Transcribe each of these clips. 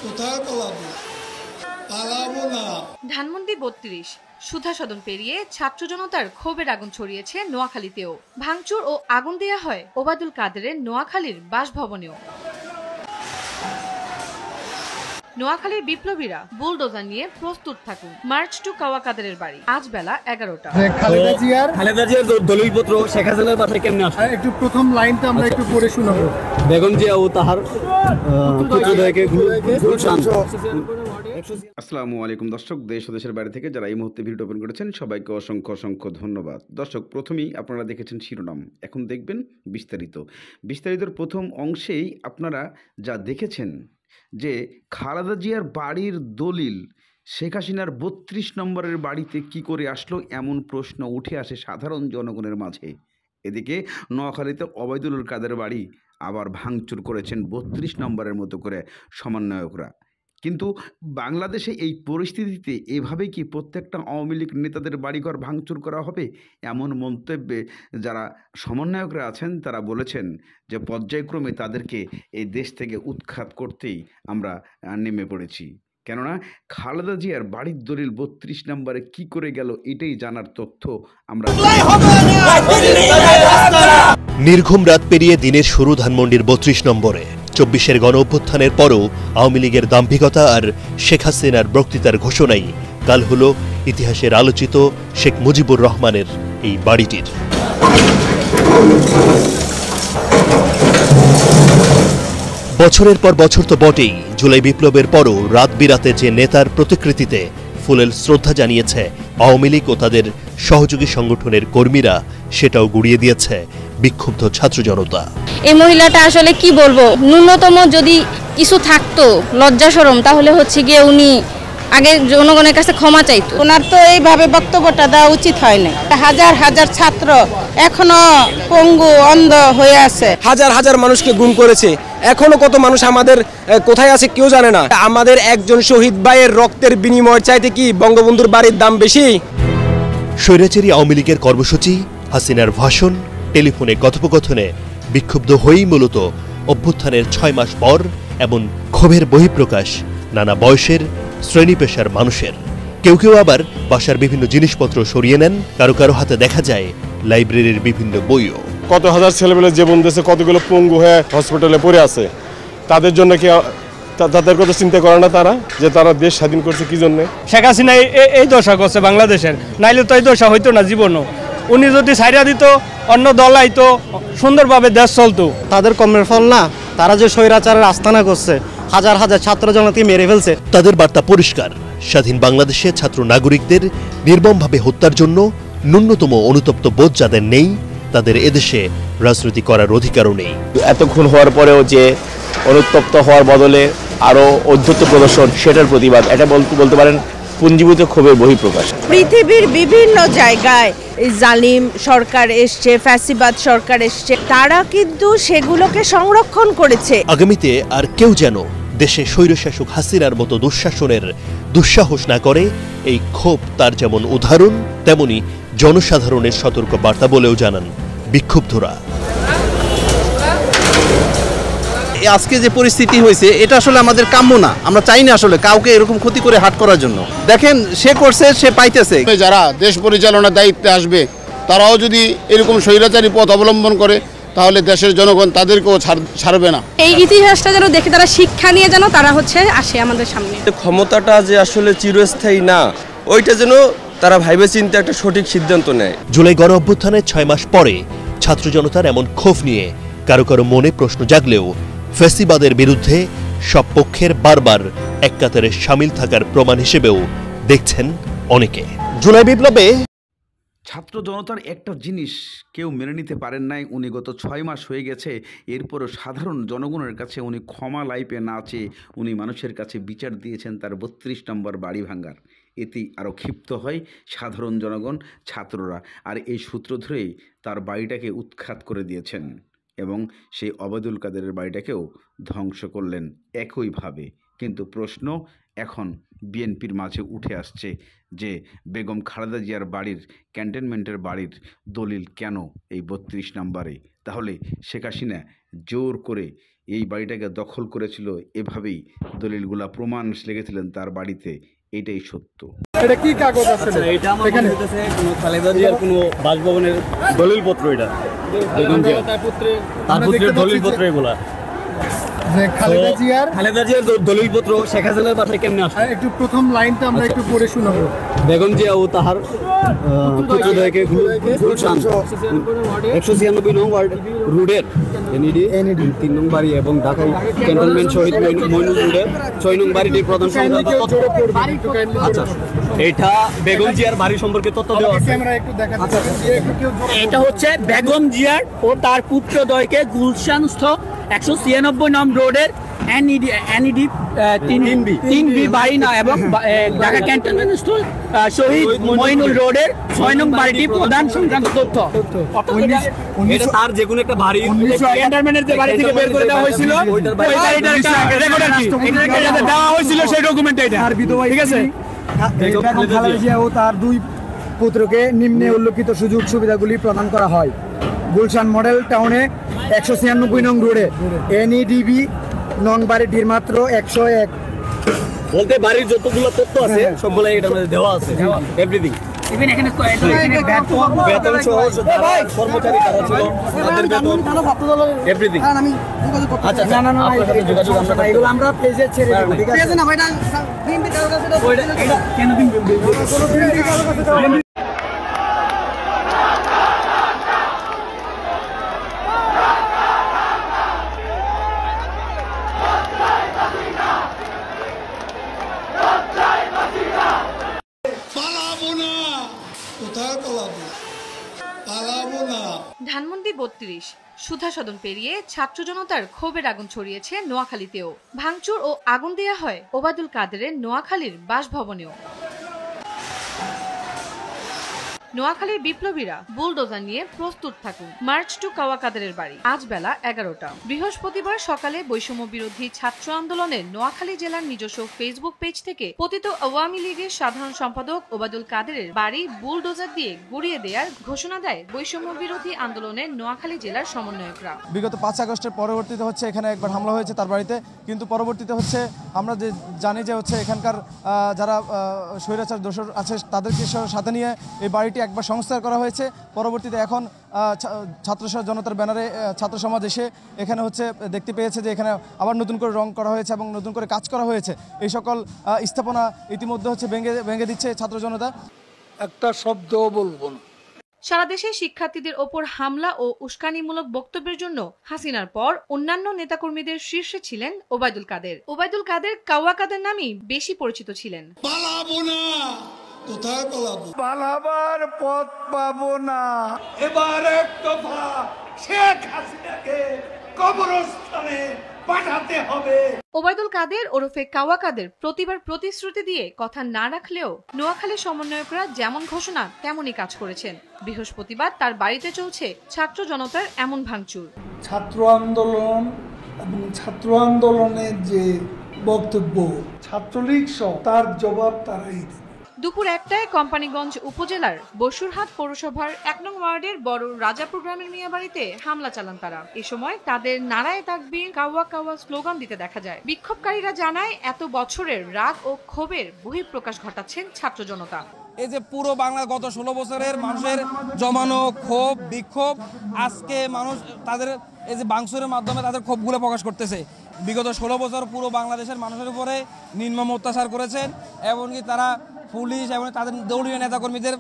কোথায় পালাবো? পালাবো না। ধানমন্ডি ৩২ সুধা সদন পেরিয়ে ছাত্র জনতার ক্ষোভের আগুন ছড়িয়েছে নোয়াখালীতেও। ভাঙচুর ও আগুন দেয়া হয় ওবায়দুল কাদেরের নোয়াখালীর বাসভবনেও। নোয়াখালীর বিপ্লবীরা বুলডোজার নিয়ে প্রস্তুত থাকুন, মার্চ টু কাওয়া কাদেরের বাড়ি, আজ বেলা ১১টা। খালেদা জিয়ার দলিলপত্র শেখ হাসিনার বাসায় কেমনে আসে? একটু প্রথম লাইনটা আমরা একটু পড়ে শোনাবো। বেগম জিয়া ও তাহার পুত্রদ্বয়কে গুলশান। আসসালামু আলাইকুম দর্শক, দেশ ও দেশের বাইরে থেকে যারা এই মুহূর্তে ভিডিও ওপেন করেছেন সবাইকে অসংখ্য অসংখ্য ধন্যবাদ। দর্শক, প্রথমেই আপনারা দেখেছেন শিরোনাম, এখন দেখবেন বিস্তারিতর প্রথম অংশেই আপনারা যা দেখেছেন যে খালেদা জিয়ার বাড়ির দলিল শেখ হাসিনার ৩২ নম্বরের বাড়িতে কি করে আসলো, এমন প্রশ্ন উঠে আসে সাধারণ জনগণের মাঝে। এদিকে নোয়াখালীতে ওবায়দুল কাদের বাড়ি আবার ভাঙচুর করেছেন ৩২ নম্বরের মতো করে সমন্বয়করা। কিন্তু বাংলাদেশে এই পরিস্থিতিতে এভাবে কি প্রত্যেকটা আওয়ামী লীগ নেতাদের বাড়িঘর ভাঙচুর করা হবে? এমন মন্তব্যে যারা সমন্বয়করা আছেন তারা বলেছেন যে পর্যায়ক্রমে তাদেরকে এই দেশ থেকে উৎখাত করতেই আমরা নেমে পড়েছি। কেননা খালেদা জিয়ার বাড়ির দলিল ৩২ নম্বরে কি করে গেল এটাই জানার তথ্য আমরা। নির্ঘুম রাত পেরিয়ে দিনের শুরু ধানমন্ডির ৩২ নম্বরে। ২৪-এর গণ অভ্যুত্থানের পরও আওয়ামী লীগের দাম্ভিকতা আর শেখ হাসিনার বক্তৃতার ঘোষণাই কাল হল ইতিহাসের আলোচিত শেখ মুজিবুর রহমানের এই বাড়িটির। বছরের পর বছর তো বটেই, জুলাই বিপ্লবের পরও রাত বিরাতে যে নেতার প্রতিকৃতিতে ফুলেল শ্রদ্ধা জানিয়েছে আওয়ামী লীগ ও তাদের সহযোগী সংগঠনের কর্মীরা, সেটাও গুড়িয়ে দিয়েছে বিক্ষুব্ধ ছাত্র জনতা। এই মহিলাটা আসলে কি বলবো, ন্যূনতম যদি কিছু থাকতো লজ্জা শরম, তাহলে হচ্ছে গিয়ে উনি আগে জনগণের কাছে ক্ষমা চাইতো। ওনার তো এইভাবে বক্তব্যটা দেওয়া উচিত হয় না। হাজার হাজার ছাত্র এখনো পঙ্গু অন্ধ হয়ে আছে, হাজার হাজার মানুষকে গুম করেছে, এখনো কত মানুষ আমাদের কোথায় আছে কেউ জানে না। আমাদের একজন শহীদ ভাইয়ের রক্তের বিনিময় চাইতে কি বঙ্গবন্ধুর বাড়ির দাম বেশি? স্বৈরাচারী আওয়ামী লীগের কর্মসূচি, হাসিনার ভাষণ, টেলিফোনে কথোপকথনে বিক্ষুব্ধ হয়েই মূলত অভ্যুত্থানের ৬ মাস পর এমন ক্ষোভের বহিঃপ্রকাশ নানা বয়সের শ্রেণী পেশার মানুষের। কেউ কেউ আবার বাসার বিভিন্ন জিনিসপত্র সরিয়ে নেন, কারো কারো হাতে দেখা যায় লাইব্রেরির বিভিন্ন বইও। কত হাজার ছেলেমেয়ে জীবন দিয়েছে, কতগুলো পঙ্গু হয়ে হসপিটালে পড়ে আছে, তাদের জন্য কি তাদের কথা চিন্তা করে না তারা, যে তারা দেশ স্বাধীন করছে কি জন্য? শেখ হাসিনা এই দশা করছে বাংলাদেশের, নাইলে তো এই দশা হইতো না জীবনও। উনি যদি ছাইরা দিত, অন্য দল আইতো, সুন্দরভাবে দেশ চলতো। তাদের কর্মের ফল না, তারা যে স্বৈরাচারের আস্তানা করছে, হাজার হাজার ছাত্র জনতাকে মেরে ফেলছে। তাদের বার্তা পরিষ্কার, স্বাধীন বাংলাদেশে ছাত্র নাগরিকদের নির্মমভাবে হত্যার জন্য ন্যূনতম অনুতপ্ত বোধ যাদের নেই, তাদের এদেশে রাজনীতি করার অধিকারও নেই। এত খুন হওয়ার পরেও যে অনুতপ্ত হওয়ার বদলে আরো ঔদ্ধত্য প্রদর্শন, সেটার প্রতিবাদ, এটা বলতে পারেন পুঞ্জীভূত ক্ষোভের বহিঃপ্রকাশ। পৃথিবীর বিভিন্ন জায়গায় জালিম সরকার এসছে, ফ্যাসিবাদ সরকার এসছে, তারা কিন্তু সেগুলোকে সংরক্ষণ করেছে। আগামীতে আর কেউ যেন দেশে স্বৈরশাসক হাসিনার মতো দুঃশাসনের দুঃসাহস না করে, এই ক্ষোভ তার যেমন উদাহরণ, তেমনি জনসাধারণের সতর্ক বার্তা বলেও জানান বিক্ষুব্ধরা। আজকে যে পরিস্থিতি হয়েছে এটা আসলে আমাদের কাম্য না, আমরা চাই না আসলে কাউকে এরকম ক্ষতি করে হাট করার জন্য। দেখেন সে করছে, সে পাইতেছে। যারা দেশ পরিচালনার দায়িত্বে আসবে তারাও যদি এরকম স্বৈরাচারী পথ অবলম্বন করে তাহলে দেশের জনগণ তাদেরকেও ছাড়বে না। এই ইতিহাসটা যেন দেখে তারা শিক্ষা নিয়ে যেন তারা আসে আমাদের সামনে। ক্ষমতাটা যে আসলে চিরস্থায়ী না, ওইটা যেন তারা ভাইবে চিন্তা একটা সঠিক সিদ্ধান্ত নেয়। জুলাই গণ অভ্যুত্থানের ৬ মাস পরে ছাত্র জনতার এমন ক্ষোভ নিয়ে কারো কারো মনে প্রশ্ন জাগলেও ফ্যাসিবাদের বিরুদ্ধে সব পক্ষের বারবার এক কাতারে সামিল থাকার প্রমাণ হিসেবেও দেখছেন অনেকে। জুলাই বিপ্লবে ছাত্র জনতার একটা জিনিস কেউ মেনে নিতে পারেন নাই, উনি গত ৬ মাস হয়ে গেছে, এরপরও সাধারণ জনগণের কাছে উনি ক্ষমা লাইপে না চেয়ে উনি মানুষের কাছে বিচার দিয়েছেন তার ৩২ নম্বর বাড়ি ভাঙ্গার। এতেই আরও ক্ষিপ্ত হয় সাধারণ জনগণ, ছাত্ররা, আর এই সূত্র ধরেই তার বাড়িটাকে উৎখাত করে দিয়েছেন এবং সেই ওবায়দুল কাদেরের বাড়িটাকেও ধ্বংস করলেন একইভাবে। কিন্তু প্রশ্ন এখন বিএনপির মাঝে উঠে আসছে যে বেগম খালেদা জিয়ার বাড়ির, ক্যান্টনমেন্টের বাড়ির দলিল কেন এই ৩২ নম্বরে? তাহলে শেখ হাসিনা জোর করে এই বাড়িটাকে দখল করেছিল, এভাবেই দলিলগুলা প্রমাণ লেগেছিলেন তার বাড়িতে, এটাই সত্য। এটা কি কাগজ আছে? এটা আমার মনে হইতেছে কোনো খালেদা জিয়ার কোনো বাসভবনের দলিলপত্র। এটা বেগম জিয়া তার পুত্রের দলিলপত্র এগুলা। যে খালেদা জিয়ার দলিলপত্র শেখ হাসিনার বাসায় কেমনে আসে? একটু প্রথম লাইনটা আমরা একটু পড়ে শোনাবো। বেগম জিয়া ও তাহার পুত্রদ্বয়কে গুলশান 196 নং ওয়ার্ড রোডের এনইডি 3 নং বাড়ি এবং ঢাকা ক্যান্টনমেন্ট শহীদ মইনুল রোডের 6 নং বাড়িটির প্রধান সংখ্যা। আচ্ছা, এটা বেগম জিয়ার বাড়ি সম্পর্কে তথ্য দেওয়া আছে। এটা হচ্ছে বেগম জিয়ার ও তার পুত্রদ্বয়কে গুলশানস্থ 196 নং রোডের এনইডি 3B বাড়ি না এবং ঢাকা ক্যান্টনমেন্ট শহীদ মইনুল রোডের 6 নং বাড়িটি প্রধান সংক্রান্ত তথ্য। তার যে কোনো একটা বাড়ি ক্যান্টনমেন্টের যে বাড়ি থেকে বের করে দেওয়া হয়েছিল, ওই বাড়িটার একটা রেকর্ড আর কি এটা দেওয়া হয়েছিল, সেই ডকুমেন্ট এটা। ঠিক আছে, খালেদা জিয়া ও তার 2 পুত্রকে নিম্নে উল্লেখিত সুযোগ সুবিধাগুলি প্রদান করা হয়। গুলশান মডেল টাউনে 196 নং রোডে এনইডিবি নং বাড়িটির মাত্র 101 বলতে বাড়ির যতগুলো তথ্য আছে সবগুলো এটার মধ্যে দেওয়া আছে, এভরিথিং। ইভেন এখানে বেতন সহ কর্মচারী কারা ছিল, তাদের বেতন, এভরিথিং। আচ্ছা, না যোগাযোগ আমরা এগুলো আমরা পেজে ছেড়ে দেব। ঠিক আছে না ভাইটা কেন দিন ধানমন্ডি 32 সুধা সদন পেরিয়ে ছাত্র জনতার ক্ষোভের আগুন ছড়িয়েছে নোয়াখালীতেও। ভাঙচুর ও আগুন দেয়া হয় ওবায়দুল কাদেরের নোয়াখালীর বাসভবনেও। নোয়াখালীর বিপ্লবীরা বুলডোজার নিয়ে প্রস্তুত থাকুন, মার্চ টু কাওয়া কাদেরের বাড়ি। আজ বেলা 11টা। বৃহস্পতিবার সকালে বৈষম্য বিরোধী ছাত্র আন্দোলনের নোয়াখালী জেলার নিজস্ব ফেসবুক পেজ থেকে পতিত আওয়ামী লীগের সাধারণ সম্পাদক ওবায়দুল কাদেরের বাড়ি বুলডোজার দিয়ে গুড়িয়ে দেওয়ার ঘোষণা দেয় বৈষম্য বিরোধী আন্দোলনের নোয়াখালী জেলার সমন্বয়করা। বিগত 5 আগস্টের পরবর্তীতে হচ্ছে এখানে একবার হামলা হয়েছে তার বাড়িতে, কিন্তু পরবর্তীতে হচ্ছে আমরা যে জানি যে হচ্ছে এখানকার যারা স্বৈরাচার দোষর আছে তাদেরকে সাথে নিয়ে এই বাড়িটি একবার সংস্কার করা হয়েছে। পরবর্তীতে এখন ছাত্র জনতার ব্যানারে ছাত্র সমাজ এসে এখানে হচ্ছে দেখতে পেয়েছে যে এখানে আবার নতুন করে রং করা হয়েছে এবং নতুন করে কাজ করা হয়েছে। এই সকল স্থাপনা ইতিমধ্যে হচ্ছে ভেঙে দিচ্ছে ছাত্র জনতা। একটা শব্দও বলবো না। সারা দেশে শিক্ষার্থীদের ওপর হামলা ও উস্কানিমূলক বক্তব্যের জন্য হাসিনার পর অন্যান্য নেতাকর্মীদের শীর্ষে ছিলেন ওবায়দুল কাদের। ওবায়দুল কাদের কাওয়া কাদের নামেই বেশি পরিচিত ছিলেন। কোথায় পালাবো? পালাবার পথ পাবো না। এবার এক দফা শেখ হাসিনাকে কবরস্থানে পাঠাতে হবে। ওবায়দুল কাদের ওরফে কাওয়া কাদের প্রতিবার প্রতিশ্রুতি দিয়ে কথা না রাখলেও নোয়াখালী সমন্বয়করা যেমন ঘোষণা তেমনই কাজ করেছেন। বৃহস্পতিবার তার বাড়িতে চলছে ছাত্র জনতার এমন ভাঙচুর। ছাত্র আন্দোলন এবং ছাত্র আন্দোলনের যে বক্তব্য ছাত্রলীগ সহ তার জবাব তারাই দেবে। দুপুর 1টায় কোম্পানিগঞ্জ উপজেলার বসুরহাট পৌরসভার 1 নং ওয়ার্ডের বড় রাজাপুর গ্রামের মিয়া বাড়িতে হামলা চালান তারা। এ সময় তাদের নারায়ে তাকবীর কাওয়া কাওয়া স্লোগান দিতে দেখা যায়। বিক্ষোভকারীরা জানায় এত বছরের রাগ ও ক্ষোভের বহিঃপ্রকাশ ঘটাচ্ছেন ছাত্র জনতা। এই যে পুরো বাংলার গত 16 বছরের মানুষের জমানো ক্ষোভ বিক্ষোভ, আজকে মানুষ তাদের এই যে ভাঙচুরের মাধ্যমে তাদের ক্ষোভগুলো প্রকাশ করতেছে। বিগত 16 বছর পুরো বাংলাদেশের মানুষের উপরে নির্মম অত্যাচার করেছেন, এমনকি তারা পুলিশ এবং তাদের দলীয় নেতাকর্মীদের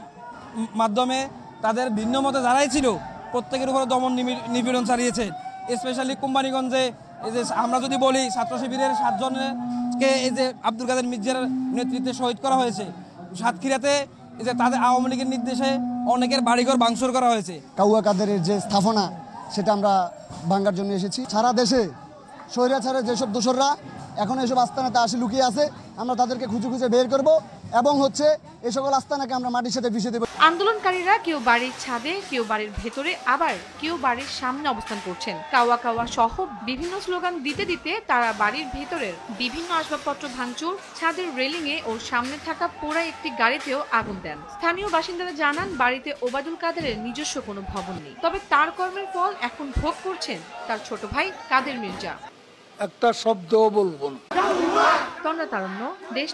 মাধ্যমে তাদের ভিন্ন মতে যারাই ছিল প্রত্যেকের উপরে দমন নিপীড়ন চালিয়েছে। স্পেশালি কোম্পানিগঞ্জে এই যে আমরা যদি বলি ছাত্র শিবিরের 7 জনকে এই যে আব্দুল কাদের মির্জার নেতৃত্বে শহীদ করা হয়েছে। সাতক্ষীরাতে এই যে তাদের আওয়ামী লীগের নির্দেশে অনেকের বাড়িঘর ভাঙচুর করা হয়েছে। কাওয়া কাদেরের যে স্থাপনা সেটা আমরা ভাঙার জন্য এসেছি। সারা দেশে স্বৈরাচারের যেসব দোসররা এখন এসব আস্তানাতে আসে লুকিয়ে আছে, আমরা তাদেরকে খুঁজে খুঁজে বের করব এবং হচ্ছে এই সকল আস্তানাকে আমরা মাটির সাথে মিশিয়ে দেব। আন্দোলনকারীরা কেউ বাড়ির ছাদে, কেউ বাড়ির ভেতরে, আবার কেউ বাড়ির সামনে অবস্থান করছেন। কাওয়া কাওয়া সহ বিভিন্ন স্লোগান দিতে দিতে তারা বাড়ির ভেতরের বিভিন্ন আসবাবপত্র ভাঙচুর, ছাদের রেলিংয়ে ও সামনে থাকা পোড়া একটি গাড়িতেও আগুন দেন। স্থানীয় বাসিন্দারা জানান বাড়িতে ওবায়দুল কাদেরের নিজস্ব কোনো ভবন নেই, তবে তার কর্মের ফল এখন ভোগ করছেন তার ছোট ভাই কাদের মির্জা। একটা শব্দও বলবো না। তন্দ্রা তারণ্য, দেশ